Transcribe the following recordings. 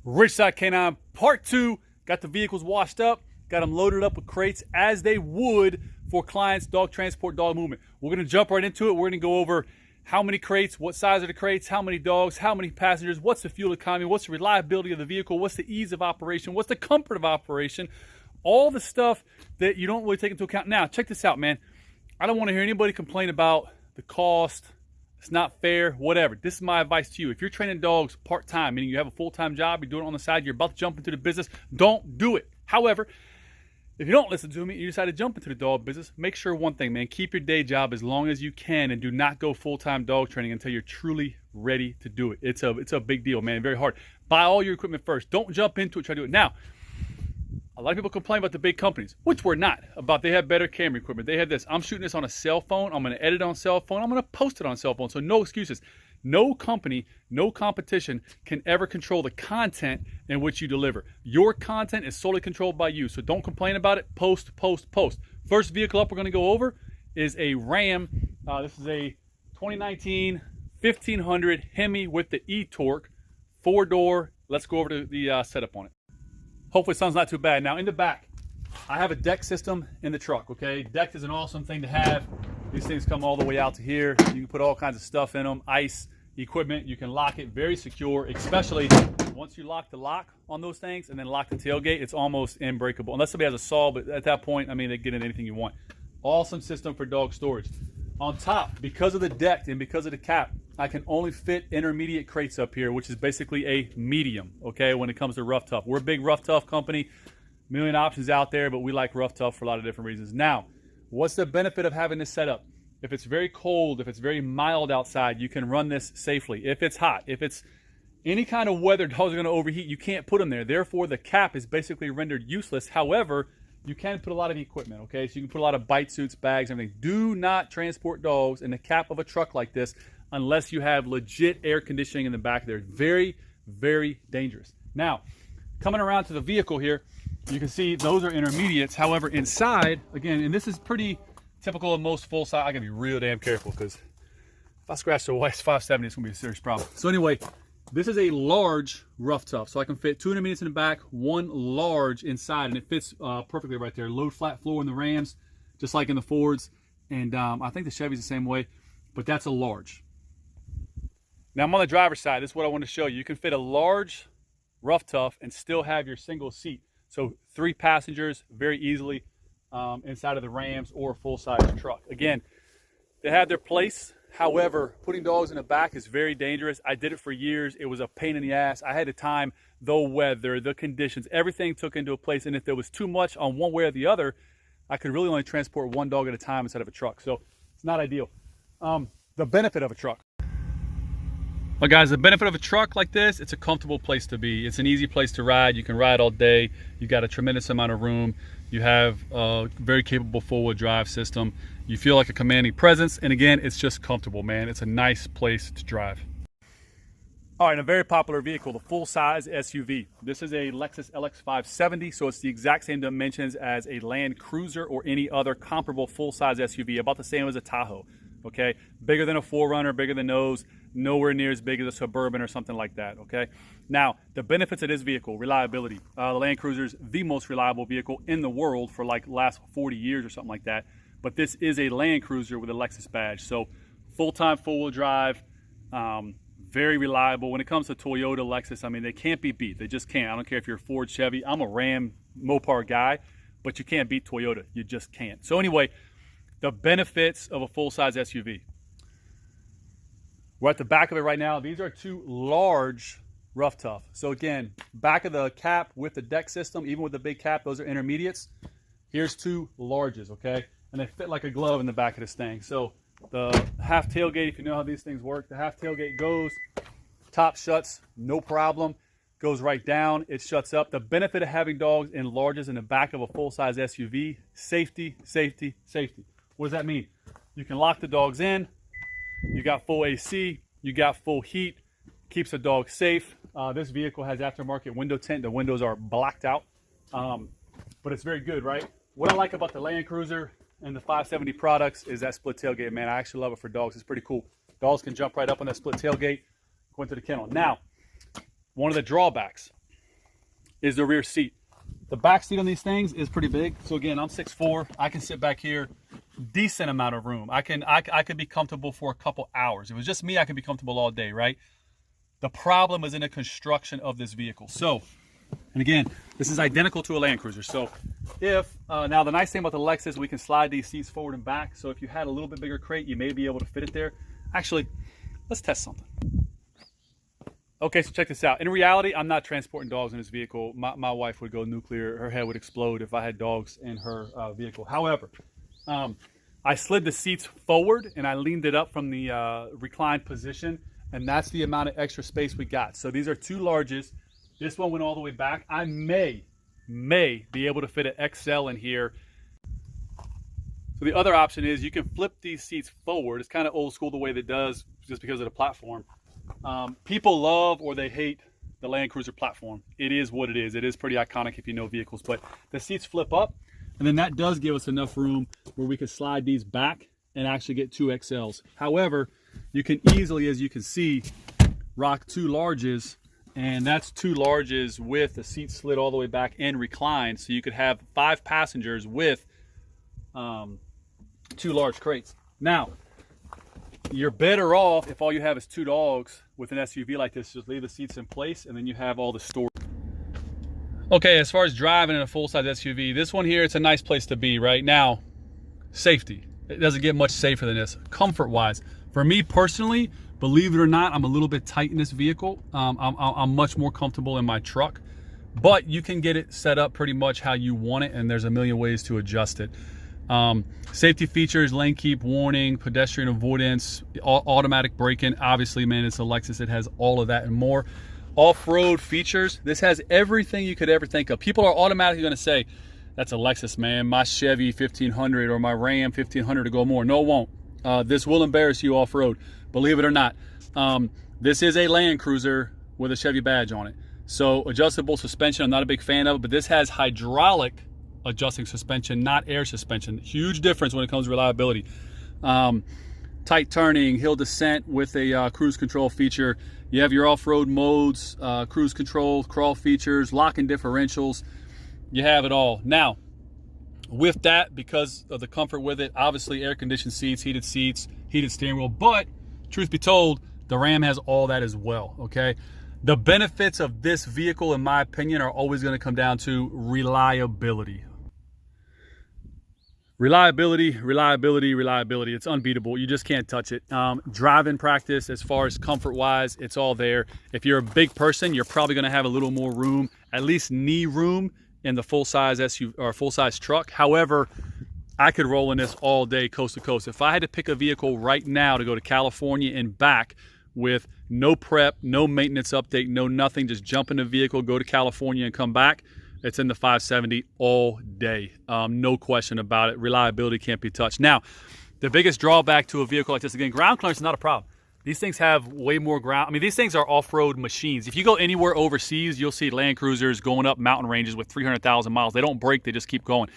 Richside Canine Part 2. Got the vehicles washed up, got them loaded up with crates as they would for clients' dog transport, dog movement. We're going to jump right into it. We're going to go over how many crates, what size are the crates, how many dogs, how many passengers, what's the fuel economy, what's the reliability of the vehicle, what's the ease of operation, what's the comfort of operation, all the stuff that you don't really take into account. Now, check this out, man. I don't want to hear anybody complain about the cost. It's not fair, whatever. This is my advice to you. If you're training dogs part-time, meaning you have a full-time job, you're doing it on the side, you're about to jump into the business, don't do it. However, if you don't listen to me, you decide to jump into the dog business, make sure one thing, man, keep your day job as long as you can and do not go full-time dog training until you're truly ready to do it. It's a big deal, man, very hard. Buy all your equipment first. Don't jump into it, try to do it. Now, a lot of people complain about the big companies, which we're not, about they have better camera equipment. They have this. I'm shooting this on a cell phone. I'm going to edit on cell phone. I'm going to post it on cell phone. So no excuses. No company, no competition can ever control the content in which you deliver. Your content is solely controlled by you. So don't complain about it. Post, post, post. First vehicle up we're going to go over is a Ram. This is a 2019 1500 Hemi with the e-torque, 4-door. Let's go over to the setup on it. Hopefully it sounds not too bad. Now in the back, I have a deck system in the truck, okay? Deck is an awesome thing to have. These things come all the way out to here. You can put all kinds of stuff in them, ice, equipment. You can lock it very secure, especially once you lock the lock on those things and then lock the tailgate, it's almost unbreakable. Unless somebody has a saw, but at that point, I mean, they get in anything you want. Awesome system for dog storage. On top, because of the deck and because of the cap, I can only fit intermediate crates up here, which is basically a medium, okay, when it comes to rough tough. We're a big rough tough company, million options out there, but we like rough tough for a lot of different reasons. Now, what's the benefit of having this set up? If it's very cold, if it's very mild outside, you can run this safely. If it's hot, if it's any kind of weather, dogs are going to overheat, you can't put them there. Therefore, the cap is basically rendered useless. However, you can put a lot of equipment, okay? So you can put a lot of bite suits, bags, everything. Do not transport dogs in the cap of a truck like this unless you have legit air conditioning in the back there. Very, very dangerous. Now, coming around to the vehicle here, you can see those are intermediates. However, inside, again, and this is pretty typical of most full size. I gotta be real damn careful because if I scratch the wife's 570, it's gonna be a serious problem. So anyway, this is a large rough tough. So I can fit 2 intermediates in the back, 1 large inside, and it fits perfectly right there. Load flat floor in the Rams, just like in the Fords. And I think the Chevy's the same way, but that's a large. Now I'm on the driver's side. This is what I want to show you. You can fit a large rough tough and still have your single seat. So 3 passengers very easily inside of the Rams or a full-size truck. Again, they have their place. However, putting dogs in the back is very dangerous. I did it for years. It was a pain in the ass. I had the time, the weather, the conditions, everything took into a place. And if there was too much on one way or the other, I could really only transport 1 dog at a time instead of a truck. So it's not ideal. The benefit of a truck. Well, guys, the benefit of a truck like this, it's a comfortable place to be. It's an easy place to ride. You can ride all day. You've got a tremendous amount of room. You have a very capable four-wheel drive system. You feel like a commanding presence. And again, it's just comfortable, man. It's a nice place to drive. All right, a very popular vehicle, the full-size SUV. This is a Lexus LX 570, so it's the exact same dimensions as a Land Cruiser or any other comparable full-size SUV, about the same as a Tahoe. Okay, bigger than a 4Runner, bigger than those, nowhere near as big as a Suburban or something like that, okay? Now, the benefits of this vehicle, reliability. The Land Cruiser is the most reliable vehicle in the world for like the last 40 years or something like that. But this is a Land Cruiser with a Lexus badge. So full-time, four-wheel drive, very reliable. When it comes to Toyota, Lexus, I mean, they can't be beat. They just can't. I don't care if you're a Ford, Chevy. I'm a Ram, Mopar guy, but you can't beat Toyota. You just can't. So anyway, the benefits of a full-size SUV. We're at the back of it right now. These are 2 large rough tough. So again, back of the cap with the deck system, even with the big cap, those are intermediates. Here's 2 larges, okay? And they fit like a glove in the back of this thing. So the half tailgate, if you know how these things work, the half tailgate goes, top shuts, no problem. Goes right down, it shuts up. The benefit of having dogs in larges in the back of a full-size SUV, safety, safety, safety. What does that mean? You can lock the dogs in, you got full AC, you got full heat, keeps the dog safe. This vehicle has aftermarket window tint. The windows are blacked out, but it's very good, right? What I like about the Land Cruiser and the 570 products is that split tailgate, man. I actually love it for dogs. It's pretty cool. Dogs can jump right up on that split tailgate, go into the kennel. Now, one of the drawbacks, is the rear seat. The back seat on these things is pretty big. So again, I'm 6'4". I can sit back here, decent amount of room. I could be comfortable for a couple hours. If it was just me, I could be comfortable all day, right? The problem is in the construction of this vehicle. So, and again, this is identical to a Land Cruiser. So if, now the nice thing about the Lexus, we can slide these seats forward and back. So if you had a little bit bigger crate, you may be able to fit it there. Actually, let's test something. Okay, so check this out. In reality, I'm not transporting dogs in this vehicle. My wife would go nuclear. Her head would explode if I had dogs in her vehicle. However, I slid the seats forward and I leaned it up from the reclined position, and that's the amount of extra space we got. So these are 2 larges. This one went all the way back. I may be able to fit an XL in here. So the other option is you can flip these seats forward. It's kind of old school the way that it does, just because of the platform. People love or they hate the Land Cruiser platform. It is what it is. It is pretty iconic if you know vehicles, but the seats flip up, and then that does give us enough room where we can slide these back and actually get 2 XLs. However, you can easily, as you can see, rock 2 larges, and that's 2 larges with the seat slid all the way back and reclined, so you could have 5 passengers with 2 large crates. Now, you're better off if all you have is 2 dogs with an SUV like this. Just leave the seats in place, and then you have all the storage. Okay, as far as driving in a full-size SUV, this one here, it's a nice place to be right now. Safety, it doesn't get much safer than this. Comfort-wise, for me personally, believe it or not, I'm a little bit tight in this vehicle. I'm much more comfortable in my truck, but you can get it set up pretty much how you want it, and there's a million ways to adjust it. Safety features, lane keep warning, pedestrian avoidance, automatic braking. Obviously, man, it's a Lexus. It has all of that and more. Off-road features. This has everything you could ever think of. People are automatically going to say, that's a Lexus, man. My Chevy 1500 or my Ram 1500 to go more. No, it won't. This will embarrass you off-road. Believe it or not. This is a Land Cruiser with a Chevy badge on it. So adjustable suspension, I'm not a big fan of it, but this has hydraulic adjusting suspension, not air suspension. Huge difference when it comes to reliability. Tight turning, hill descent with a cruise control feature. You have your off-road modes, cruise control, crawl features, locking differentials. You have it all. Now, with that, because of the comfort with it, obviously air-conditioned seats, heated steering wheel, but truth be told, the Ram has all that as well, okay? The benefits of this vehicle, in my opinion, are always going to come down to reliability. Reliability. It's unbeatable. You just can't touch it. Driving practice, as far as comfort-wise, it's all there. If you're a big person, you're probably going to have a little more room, at least knee room, in the full-size SUV or full-size truck. However, I could roll in this all day, coast to coast. If I had to pick a vehicle right now to go to California and back with no prep, no maintenance update, no nothing, just jump in the vehicle, go to California and come back, it's in the 570 all day. No question about it. Reliability can't be touched. Now, the biggest drawback to a vehicle like this, again, ground clearance is not a problem. These things have way more ground. I mean, these things are off-road machines. If you go anywhere overseas, you'll see Land Cruisers going up mountain ranges with 300,000 miles. They don't break, they just keep going.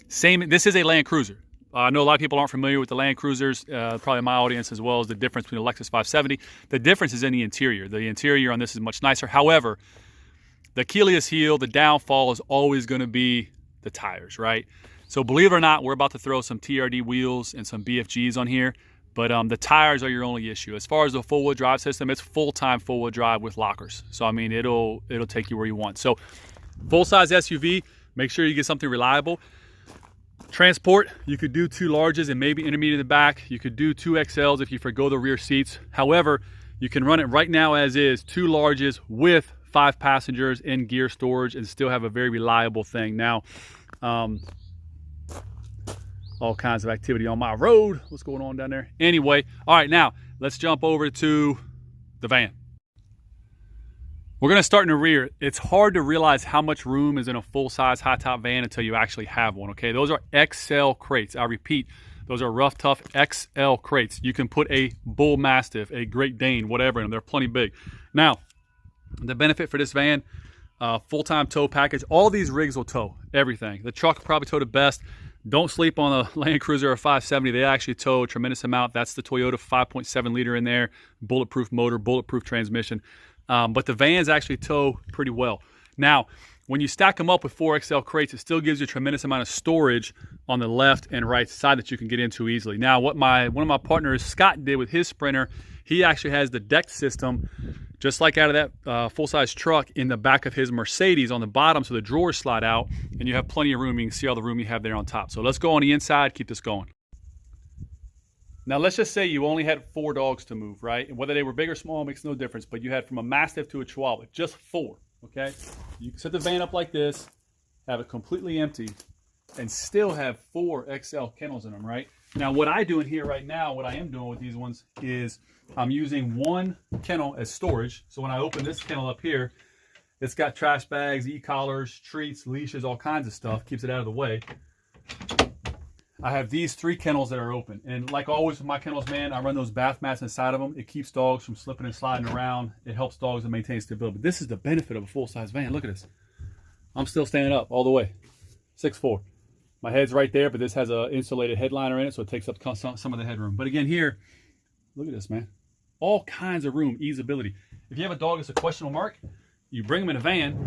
This is a Land Cruiser. I know a lot of people aren't familiar with the Land Cruisers, probably my audience, as well as the difference between the Lexus 570. The difference is in the interior. The interior on this is much nicer. However, the Achilles heel, the downfall is always going to be the tires, right? So believe it or not, we're about to throw some TRD wheels and some BFGs on here, but the tires are your only issue. As far as the full-wheel drive system, it's full-time full-wheel drive with lockers. So I mean, it'll take you where you want. So full-size SUV, make sure you get something reliable. Transport, you could do 2 larges and maybe intermediate in the back. You could do 2 XLs if you forgo the rear seats. However, you can run it right now as is, 2 larges with 5 passengers in gear storage and still have a very reliable thing. Now, all kinds of activity on my road. What's going on down there? Anyway, all right, now let's jump over to the van. We're going to start in the rear. It's hard to realize how much room is in a full-size high-top van until you actually have one, okay? Those are XL crates. I repeat, those are rough, tough XL crates. You can put a Bull Mastiff, a Great Dane, whatever in them. They're plenty big. Now, the benefit for this van, full-time tow package. All these rigs will tow everything. The truck will probably tow the best. Don't sleep on a Land Cruiser or 570. They actually tow a tremendous amount. That's the Toyota 5.7 liter in there, bulletproof motor, bulletproof transmission. But the vans actually tow pretty well. Now, when you stack them up with 4XL crates, it still gives you a tremendous amount of storage on the left and right side that you can get into easily. Now, what one of my partners, Scott, did with his Sprinter, he actually has the deck system, just like out of that full-size truck, in the back of his Mercedes on the bottom, so the drawers slide out, and you have plenty of room. You can see all the room you have there on top. So let's go on the inside, keep this going. Now, let's just say you only had 4 dogs to move, right? And whether they were big or small makes no difference, but you had from a Mastiff to a Chihuahua, just 4, okay? You can set the van up like this, have it completely empty, and still have 4 XL kennels in them, right? Now, what I do in here right now, what I am doing with these ones is I'm using one kennel as storage. So when I open this kennel up here, it's got trash bags, e-collars, treats, leashes, all kinds of stuff, keeps it out of the way. I have these 3 kennels that are open. And like always with my kennels, man, I run those bath mats inside of them. It keeps dogs from slipping and sliding around. It helps dogs to maintain stability. But this is the benefit of a full-size van. Look at this. I'm still standing up all the way, 6'4". My head's right there, but this has an insulated headliner in it, so it takes up some of the headroom. But again, here, look at this, man. All kinds of room, easeability. If you have a dog that's a questionable mark, you bring them in a van,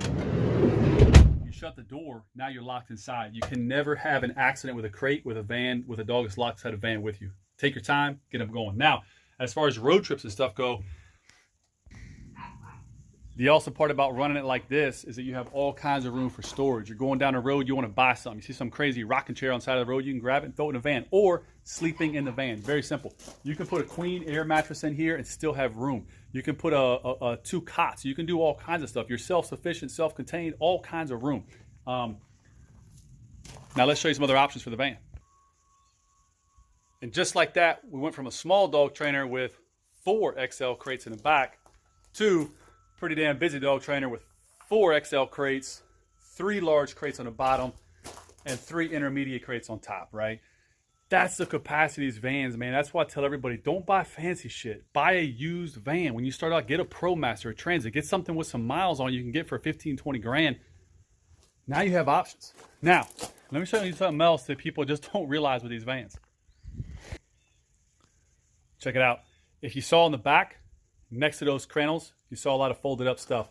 you shut the door, now you're locked inside. You can never have an accident with a crate, with a van, with a dog that's locked inside a van with you. Take your time, get them going. Now, as far as road trips and stuff go, the awesome part about running it like this is that you have all kinds of room for storage. You're going down the road, you want to buy something. You see some crazy rocking chair on the side of the road, you can grab it and throw it in the van, or sleeping in the van. Very simple. You can put a queen air mattress in here and still have room. You can put 2 cots. You can do all kinds of stuff. You're self-sufficient, self-contained, all kinds of room. Now let's show you some other options for the van. And just like that, we went from a small dog trainer with 4 XL crates in the back to pretty damn busy dog trainer with 4 XL crates, 3 large crates on the bottom, and 3 intermediate crates on top, right? That's the capacity of these vans, man. That's why I tell everybody, don't buy fancy shit. Buy a used van. When you start out, get a ProMaster, a Transit. Get something with some miles on you can get for 15, 20 grand. Now you have options. Now, let me show you something else that people just don't realize with these vans. Check it out. If you saw in the back, next to those kennels, you saw a lot of folded up stuff.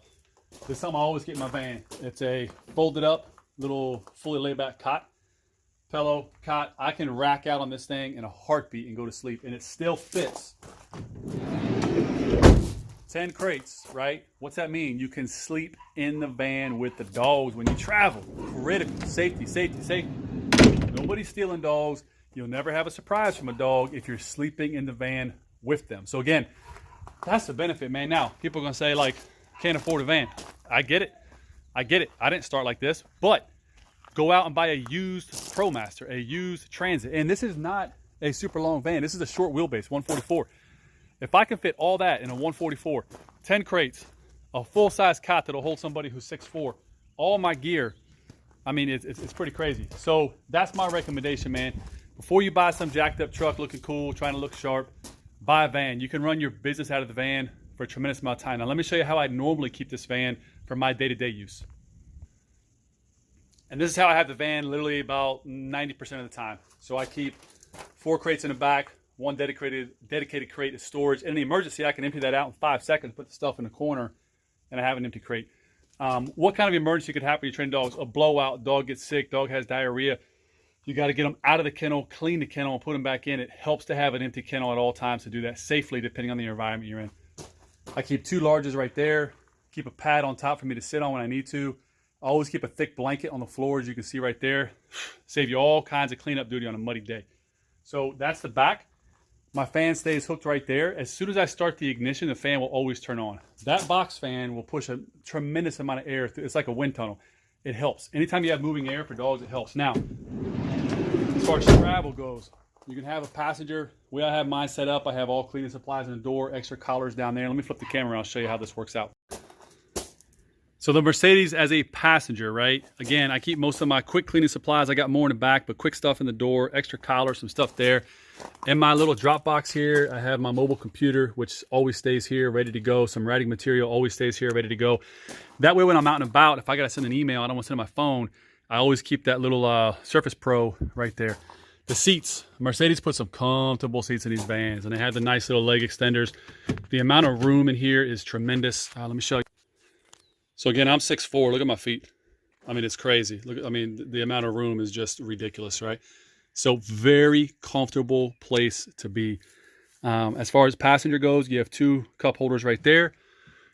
This is something I always get in my van. It's a folded up, little fully laid back cot. Pillow, cot. I can rack out on this thing in a heartbeat and go to sleep, and it still fits. 10 crates, right? What's that mean? You can sleep in the van with the dogs when you travel. Critical. Safety, safety, safety. Nobody's stealing dogs. You'll never have a surprise from a dog if you're sleeping in the van with them. So again, that's the benefit, man. Now, people are going to say, like, can't afford a van. I get it. I get it. I didn't start like this, but go out and buy a used ProMaster, a used Transit. And this is not a super long van. This is a short wheelbase, 144. If I can fit all that in a 144, 10 crates, a full-size cot that'll hold somebody who's 6'4", all my gear, I mean, it's pretty crazy. So that's my recommendation, man. Before you buy some jacked up truck looking cool, trying to look sharp, buy a van. You can run your business out of the van for a tremendous amount of time. Now let me show you how I normally keep this van for my day-to-day use. And this is how I have the van literally about 90% of the time. So I keep 4 crates in the back, 1 dedicated crate of storage. In the emergency, I can empty that out in 5 seconds, put the stuff in the corner, and I have an empty crate. What kind of emergency could happen when you train dogs? A blowout, dog gets sick, dog has diarrhea. You got to get them out of the kennel, clean the kennel, and put them back in. It helps to have an empty kennel at all times to do that safely, depending on the environment you're in. I keep 2 larges right there. Keep a pad on top for me to sit on when I need to. I always keep a thick blanket on the floor, as you can see right there. Save you all kinds of cleanup duty on a muddy day. So that's the back. My fan stays hooked right there. As soon as I start the ignition, the fan will always turn on. That box fan will push a tremendous amount of air through. It's like a wind tunnel. It helps. Anytime you have moving air for dogs, it helps. Now, as far as travel goes, you can have a passenger. The way I have mine set up, I have all cleaning supplies in the door, extra collars down there. Let me flip the camera around, I'll show you how this works out. So the Mercedes as a passenger, right? Again, I keep most of my quick cleaning supplies. I got more in the back, but quick stuff in the door, extra collar, some stuff there. In my little drop box here, I have my mobile computer, which always stays here, ready to go. Some writing material always stays here, ready to go. That way when I'm out and about, if I got to send an email, I don't want to send it on my phone, I always keep that little Surface Pro right there. The seats, Mercedes put some comfortable seats in these vans, and they have the nice little leg extenders. The amount of room in here is tremendous. Let me show you. So again, I'm 6'4", look at my feet. I mean, it's crazy. Look, I mean, the amount of room is just ridiculous, right? So very comfortable place to be. As far as passenger goes, you have 2 cup holders right there.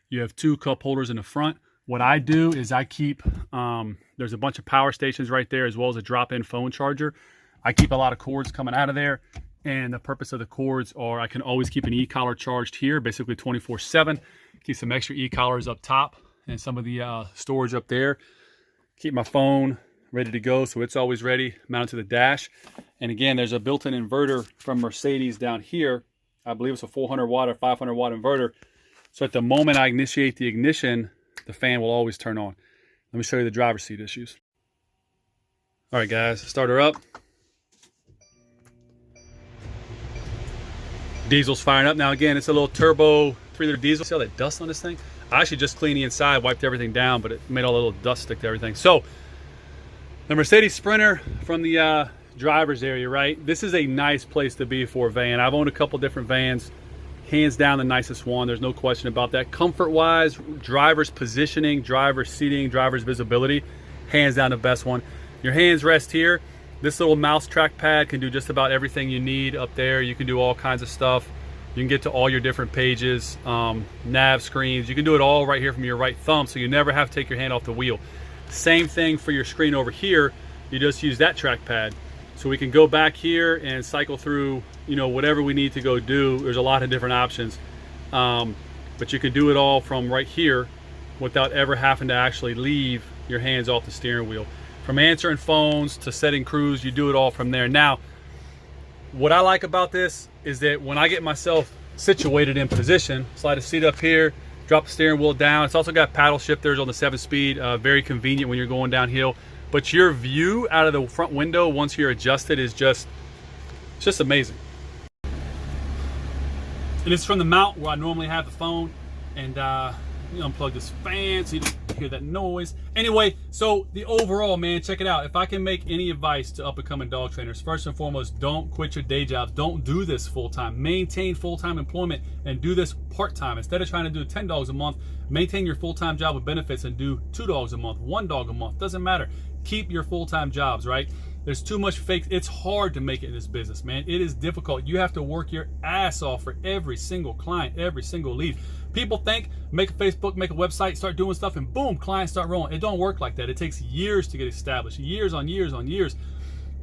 You have 2 cup holders in the front. What I do is I keep, there's a bunch of power stations right there, as well as a drop-in phone charger. I keep a lot of cords coming out of there. And the purpose of the cords are I can always keep an e-collar charged here, basically 24/7. Keep some extra e-collars up top and some of the storage up there. Keep my phone ready to go, so it's always ready, mounted to the dash. And again, there's a built-in inverter from Mercedes down here. I believe it's a 400 watt or 500 watt inverter. So at the moment I initiate the ignition, the fan will always turn on. Let me show you the driver's seat issues. All right, guys, start her up. Diesel's firing up. Now again, it's a little turbo 3-liter diesel. See all that dust on this thing? I actually just cleaned the inside, wiped everything down, but it made all the little dust stick to everything. So the Mercedes Sprinter from the driver's area, right? This is a nice place to be for a van. I've owned a couple different vans. Hands down the nicest one. There's no question about that. Comfort-wise, driver's positioning, driver's seating, driver's visibility, hands down the best one. Your hands rest here. This little mouse trackpad can do just about everything you need up there. You can do all kinds of stuff. You can get to all your different pages, nav screens. You can do it all right here from your right thumb, so you never have to take your hand off the wheel. Same thing for your screen over here. You just use that trackpad. So we can go back here and cycle through, you know, whatever we need to go do. There's a lot of different options. But you can do it all from right here without ever having to actually leave your hands off the steering wheel. From answering phones to setting cruise, you do it all from there. Now, what I like about this is that when I get myself situated in position, slide a seat up here, drop the steering wheel down. It's also got paddle shifters on the 7-speed, very convenient when you're going downhill. But your view out of the front window once you're adjusted is just amazing. And it's from the mount where I normally have the phone, and you unplug this fan so you don't hear that noise. Anyway, so the overall, man, check it out. If I can make any advice to up-and-coming dog trainers, first and foremost, don't quit your day jobs. Don't do this full-time. Maintain full-time employment and do this part-time. Instead of trying to do 10 dogs a month, maintain your full-time job with benefits and do 2 dogs a month, 1 dog a month. Doesn't matter. Keep your full-time jobs, right? There's too much fake. It's hard to make it in this business, man. It is difficult. You have to work your ass off for every single client, every single lead. People think, make a Facebook, make a website, start doing stuff, and boom, clients start rolling. It don't work like that. It takes years to get established, years on years on years.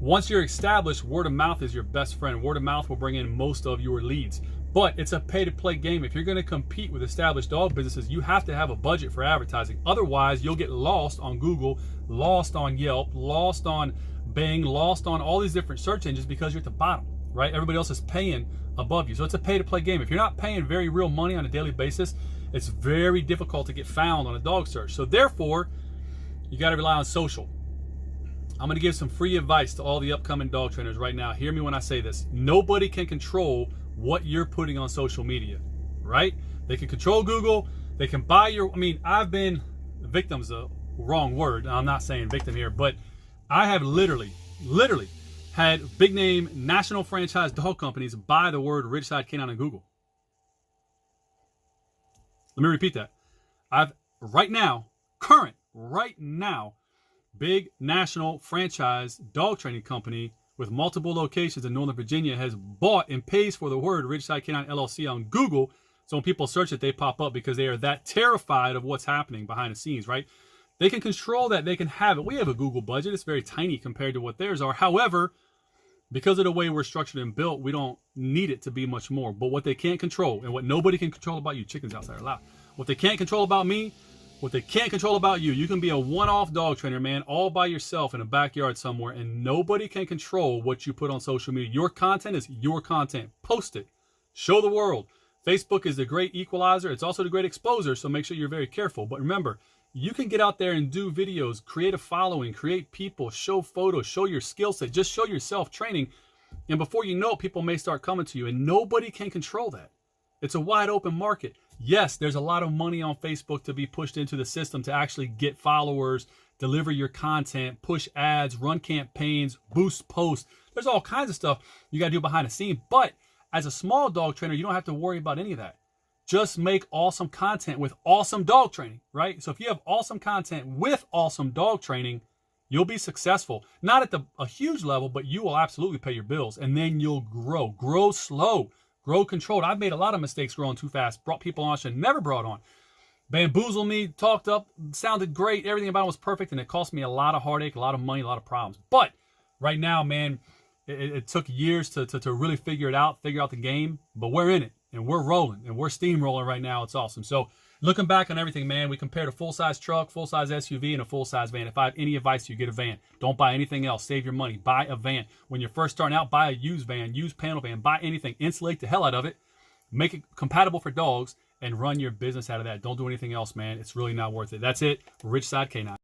Once you're established, word of mouth is your best friend. Word of mouth will bring in most of your leads. But it's a pay-to-play game. If you're going to compete with established dog businesses, you have to have a budget for advertising. Otherwise, you'll get lost on Google, lost on Yelp, lost on Bing, lost on all these different search engines because you're at the bottom, right? Everybody else is paying above you. So it's a pay-to-play game. If you're not paying very real money on a daily basis, it's very difficult to get found on a dog search. So therefore, you got to rely on social. I'm going to give some free advice to all the upcoming dog trainers right now. Hear me when I say this. Nobody can control what you're putting on social media, right? They can control Google. They can buy your, I mean, I've been, victim's a wrong word. I'm not saying victim here, but I have literally had big name national franchise dog companies buy the word Ridgeside Canine on Google. Let me repeat that. I've right now, big national franchise dog training company with multiple locations in Northern Virginia has bought and pays for the word Ridgeside Canine LLC on Google. So when people search it, they pop up because they are that terrified of what's happening behind the scenes, right? They can control that. They can have it. We have a Google budget. It's very tiny compared to what theirs are. However, because of the way we're structured and built, we don't need it to be much more. But what they can't control, and what nobody can control about you, chickens outside are loud. What they can't control about me, what they can't control about you, you can be a one-off dog trainer, man, all by yourself in a backyard somewhere, and nobody can control what you put on social media. Your content is your content. Post it. Show the world. Facebook is the great equalizer. It's also the great exposer, so make sure you're very careful. But remember, you can get out there and do videos, create a following, create people, show photos, show your skill set, just show yourself training. And before you know it, people may start coming to you, and nobody can control that. It's a wide open market. Yes, there's a lot of money on Facebook to be pushed into the system to actually get followers, deliver your content, push ads, run campaigns, boost posts. There's all kinds of stuff you got to do behind the scenes. But as a small dog trainer, you don't have to worry about any of that. just make awesome content with awesome dog training, right? So if you have awesome content with awesome dog training, you'll be successful. Not at a huge level, but you will absolutely pay your bills. And then you'll grow. Grow slow. Grow controlled. I've made a lot of mistakes growing too fast. Brought people on I should never brought on. Bamboozled me, talked up, sounded great. Everything about it was perfect. And it cost me a lot of heartache, a lot of money, a lot of problems. But right now, man, it took years to really figure it out, figure out the game. But we're in it. And we're rolling. And we're steamrolling right now. It's awesome. So looking back on everything, man, we compared a full-size truck, full-size SUV, and a full-size van. If I have any advice to you, get a van. Don't buy anything else. Save your money. Buy a van. When you're first starting out, buy a used van, used panel van. Buy anything. Insulate the hell out of it. Make it compatible for dogs, and run your business out of that. Don't do anything else, man. It's really not worth it. That's it. Rich Side K9.